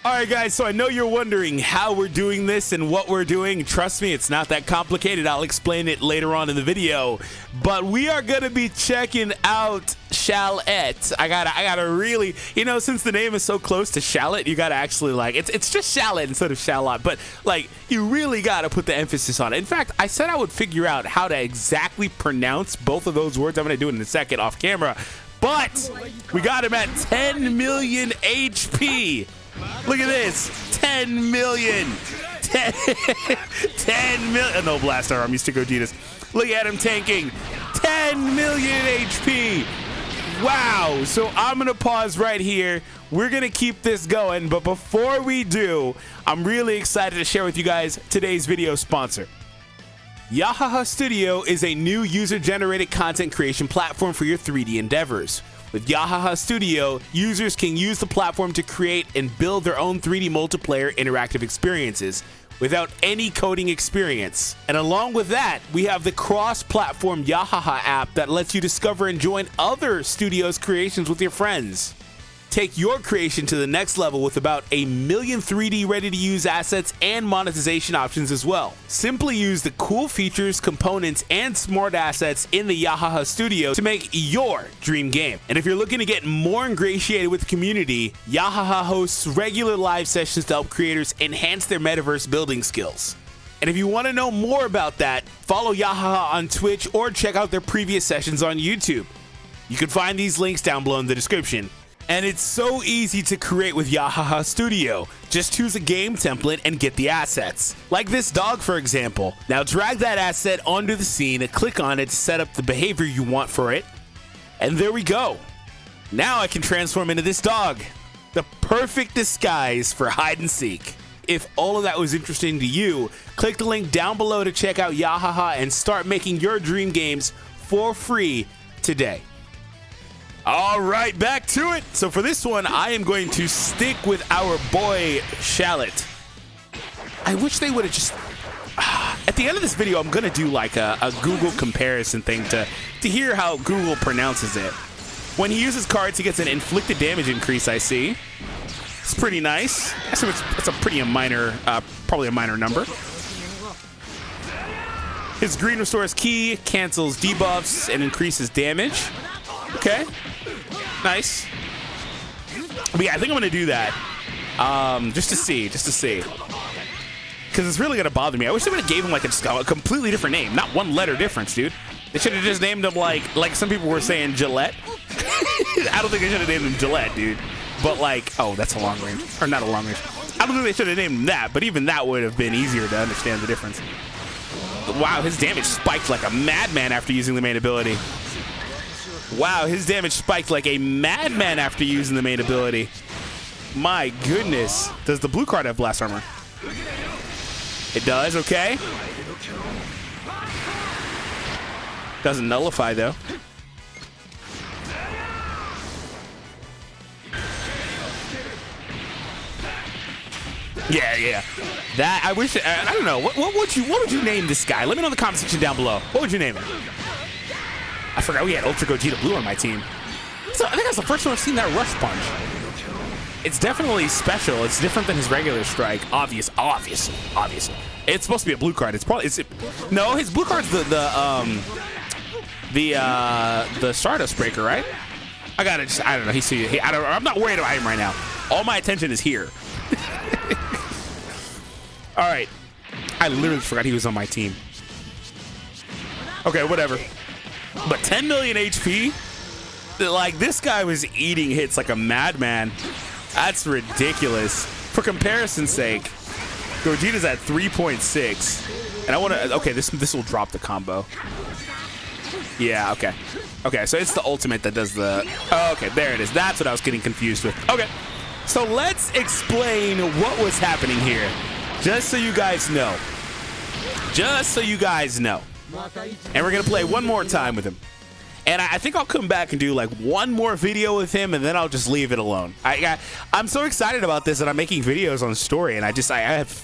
All right, guys, so I know you're wondering how we're doing this and what we're doing. Trust me, it's not that complicated. I'll explain it later on in the video. But we are going to be checking out Shallet. I gotta really, you know, since the name is so close to Shallet, you gotta actually, like, it's just Shallet instead of Shalot. But, like, you really gotta put the emphasis on it. In fact, I said I would figure out how to exactly pronounce both of those words. I'm going to do it in a second off camera. But we got him at 10 million HP. Look at this, 10 million, 10 million, no blaster arm, used to Gogeta's. Look at him tanking, 10 million HP. Wow, so I'm gonna pause right here. We're gonna keep this going, but before we do, I'm really excited to share with you guys today's video sponsor. Yahaha Studio is a new user-generated content creation platform for your 3D endeavors. With Yahaha Studio, users can use the platform to create and build their own 3D multiplayer interactive experiences without any coding experience. And along with that, we have the cross-platform Yahaha app that lets you discover and join other studios' creations with your friends. Take your creation to the next level with about 1 million 3D ready-to-use assets and monetization options as well. Simply use the cool features, components, and smart assets in the Yahaha Studio to make your dream game. And if you're looking to get more ingratiated with the community, Yahaha hosts regular live sessions to help creators enhance their metaverse building skills. And if you want to know more about that, follow Yahaha on Twitch or check out their previous sessions on YouTube. You can find these links down below in the description. And it's so easy to create with Yahaha Studio. Just choose a game template and get the assets. Like this dog, for example. Now drag that asset onto the scene and click on it to set up the behavior you want for it. And there we go. Now I can transform into this dog. The perfect disguise for hide and seek. If all of that was interesting to you, click the link down below to check out Yahaha and start making your dream games for free today. All right, back to it. So for this one, I am going to stick with our boy Shallet. I wish they would have just... At the end of this video, I'm going to do like a Google comparison thing to hear how Google pronounces it. When he uses cards, he gets an inflicted damage increase, I see. It's pretty nice. I assume it's a pretty minor, probably a minor number. His green restores ki, cancels debuffs, and increases damage. Okay, nice. But yeah, I think I'm gonna do that, just to see, because it's really gonna bother me. I wish they would have gave him like a completely different name, not one letter difference, dude. They should have just named him like some people were saying Gillette. I don't think they should have named him Gillette, dude. But like, oh, that's a long range, or not a long range. I don't think they should have named him that, but even that would have been easier to understand the difference. Wow, his damage spiked like a madman after using the main ability. Wow, his damage spiked like a madman after using the main ability. My goodness. Does the blue card have blast armor? It does, okay. Doesn't nullify, though. Yeah. That, I wish, I don't know. What would you name this guy? Let me know in the comment section down below. What would you name him? I forgot we had Ultra Gogeta Blue on my team. So I think that's the first time I've seen that Rush Punch. It's definitely special. It's different than his regular strike. Obviously. It's supposed to be a blue card. It's probably no. His blue card's the Stardust Breaker, right? I don't know. I'm not worried about him right now. All my attention is here. All right. I literally forgot he was on my team. Okay, whatever. But 10 million HP? Like, this guy was eating hits like a madman. That's ridiculous. For comparison's sake, Gogeta's at 3.6. And I want to... Okay, this will drop the combo. Yeah, okay. Okay, so it's the ultimate that does the... Oh, okay, there it is. That's what I was getting confused with. Okay, so let's explain what was happening here. Just so you guys know. And we're going to play one more time with him. And I think I'll come back and do like one more video with him, and then I'll just leave it alone. I'm so excited about this that I'm making videos on story, and I have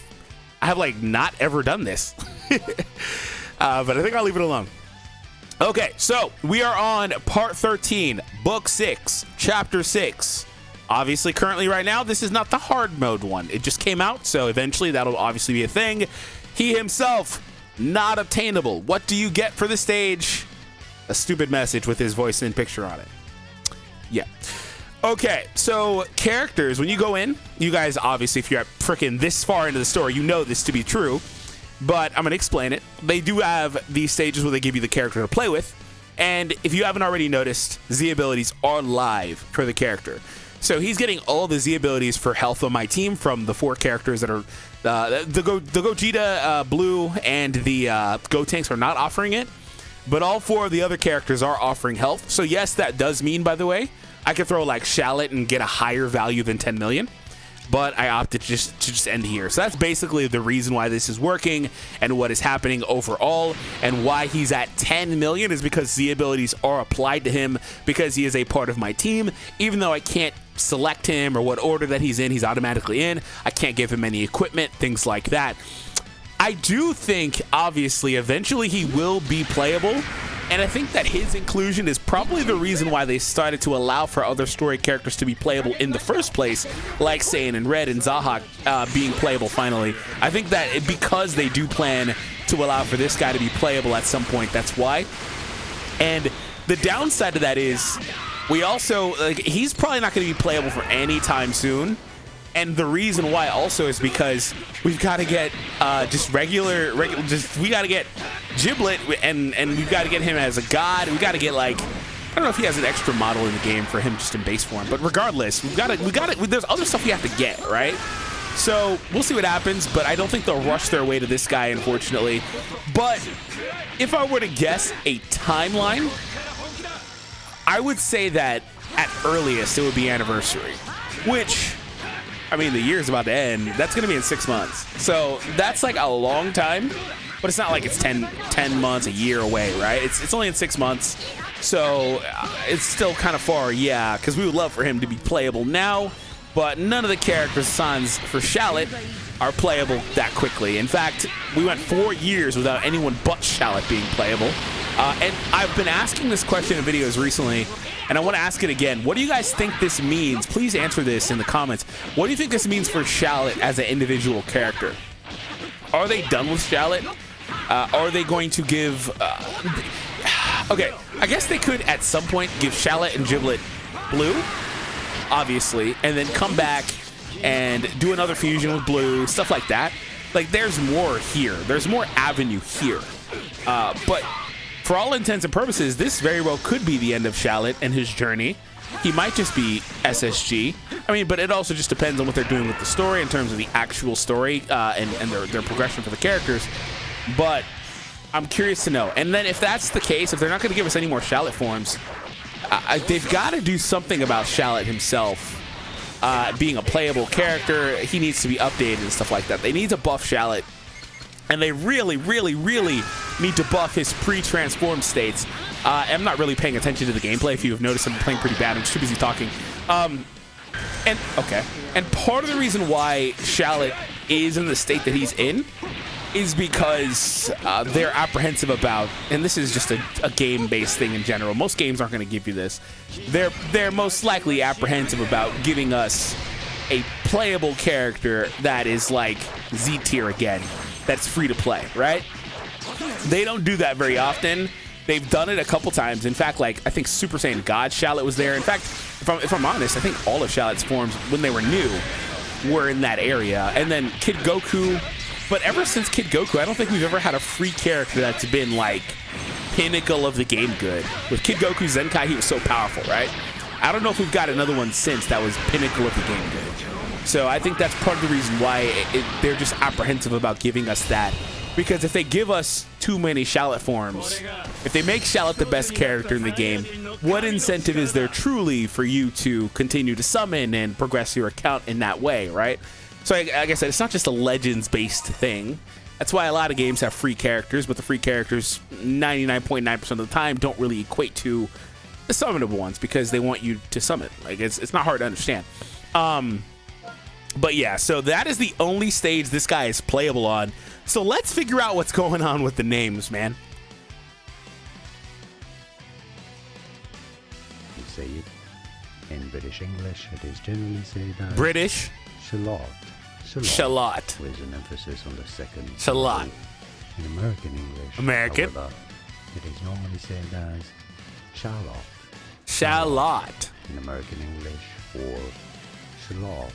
like not ever done this. But I think I'll leave it alone. Okay, so we are on part 13, book 6, chapter 6, Obviously, currently right now, this is not the hard mode one. It just came out, so eventually that'll obviously be a thing. He himself, not obtainable. What do you get for the stage? A stupid message with his voice and picture on it. Yeah. Okay, so characters, when you go in, you guys, obviously, if you're freaking this far into the story, you know this to be true, but I'm going to explain it. They do have these stages where they give you the character to play with, and if you haven't already noticed, Z abilities are live for the character. So he's getting all the Z abilities for health on my team from the 4 characters that are the Gogeta, Blue, and the Gotenks are not offering it, but all 4 of the other characters are offering health. So yes, that does mean, by the way, I could throw like Shallet and get a higher value than 10 million, but I opted to just end here. So that's basically the reason why this is working and what is happening overall, and why he's at 10 million is because the abilities are applied to him because he is a part of my team. Even though I can't select him or what order that he's in, he's automatically in. I can't give him any equipment, things like that. I do think, obviously, eventually he will be playable, and I think that his inclusion is probably the reason why they started to allow for other story characters to be playable in the first place, like Saiyan and Red and Zahak being playable finally. I think that because they do plan to allow for this guy to be playable at some point, that's why. And the downside to that is, we also, like, he's probably not going to be playable for any time soon. And the reason why also is because we've got to get just regular, we got to get Giblet, and we've got to get him as a god. We got to get, like, I don't know if he has an extra model in the game for him just in base form, but regardless, we got to, there's other stuff we have to get, right? So we'll see what happens, but I don't think they'll rush their way to this guy, unfortunately. But if I were to guess a timeline, I would say that at earliest it would be anniversary, which, I mean, the year's about to end. That's going to be in 6 months. So that's like a long time, but it's not like it's 10 months, a year away, right? It's only in 6 months. So it's still kind of far, yeah, because we would love for him to be playable now, but none of the character designs for Shallet are playable that quickly. In fact, we went 4 years without anyone but Shallet being playable. And I've been asking this question in videos recently, and I want to ask it again. What do you guys think this means? Please answer this in the comments. What do you think this means for Shallet as an individual character? Are they done with Shallet? Are they going to give... okay, I guess they could at some point give Shallet and Giblet Blue, obviously, and then come back and do another fusion with Blue, stuff like that. Like, there's more here. There's more avenue here. But for all intents and purposes, this very well could be the end of Shallet and his journey. He might just be SSG. I mean, but it also just depends on what they're doing with the story in terms of the actual story and their progression for the characters. But I'm curious to know. And then if that's the case, if they're not going to give us any more Shallet forms, they've got to do something about Shallet himself being a playable character. He needs to be updated and stuff like that. They need to buff Shallet. And they really, really, really need to buff his pre-transformed states. I'm not really paying attention to the gameplay. If you've noticed, I'm playing pretty bad. I'm just too busy talking. And part of the reason why Shallet is in the state that he's in is because they're apprehensive about, and this is just a game-based thing in general. Most games aren't going to give you this. They're most likely apprehensive about giving us a playable character that is like Z tier again. That's free to play, right? They don't do that very often. They've done it a couple times. In fact, like, I think Super Saiyan God Shallet was there. In fact, if I'm honest, I think all of Shallet's forms, when they were new, were in that area. And then Kid Goku. But ever since Kid Goku, I don't think we've ever had a free character that's been, like, pinnacle of the game good. With Kid Goku Zenkai, he was so powerful, right? I don't know if we've got another one since that was pinnacle of the game good. So I think that's part of the reason why they're just apprehensive about giving us that. Because if they give us too many Shallet forms, if they make Shallet the best character in the game, what incentive is there truly for you to continue to summon and progress your account in that way, right? So like I said, it's not just a Legends-based thing. That's why a lot of games have free characters, but the free characters 99.9% of the time don't really equate to the summonable ones because they want you to summon. Like, it's not hard to understand. But yeah, so that is the only stage this guy is playable on. So let's figure out what's going on with the names, man. You say it, and British English, it is generally said as British. Shallot. Shallot. With an emphasis on the second. Shallot. In American English, American. however, it is normally said as Shallot. Shallot. In American English, or Shallot.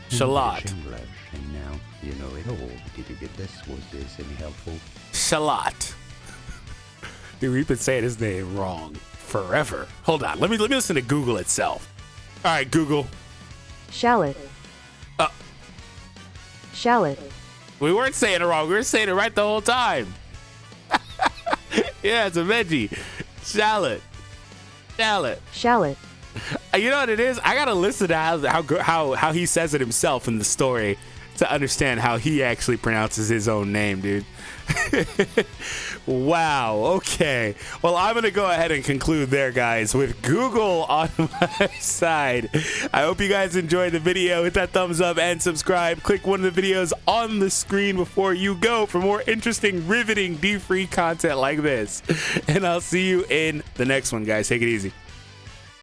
Shallot. British English. And now you know it all. Did you get this? Was this any helpful? Shallot. Dude, we've been saying his name wrong forever. Hold on. Let me listen to Google itself. All right, Google. Shallet. Shallet. We weren't saying it wrong. We were saying it right the whole time. Yeah, it's a veggie. Shallot. Shallot. Shallet. You know what it is? I gotta listen to how he says it himself in the story to understand how he actually pronounces his own name, dude. Wow. Okay. Well, I'm gonna go ahead and conclude there, guys, with Google on my side. I hope you guys enjoyed the video. Hit that thumbs up and subscribe. Click one of the videos on the screen before you go for more interesting, riveting, DFree content like this. And I'll see you in the next one, guys. Take it easy.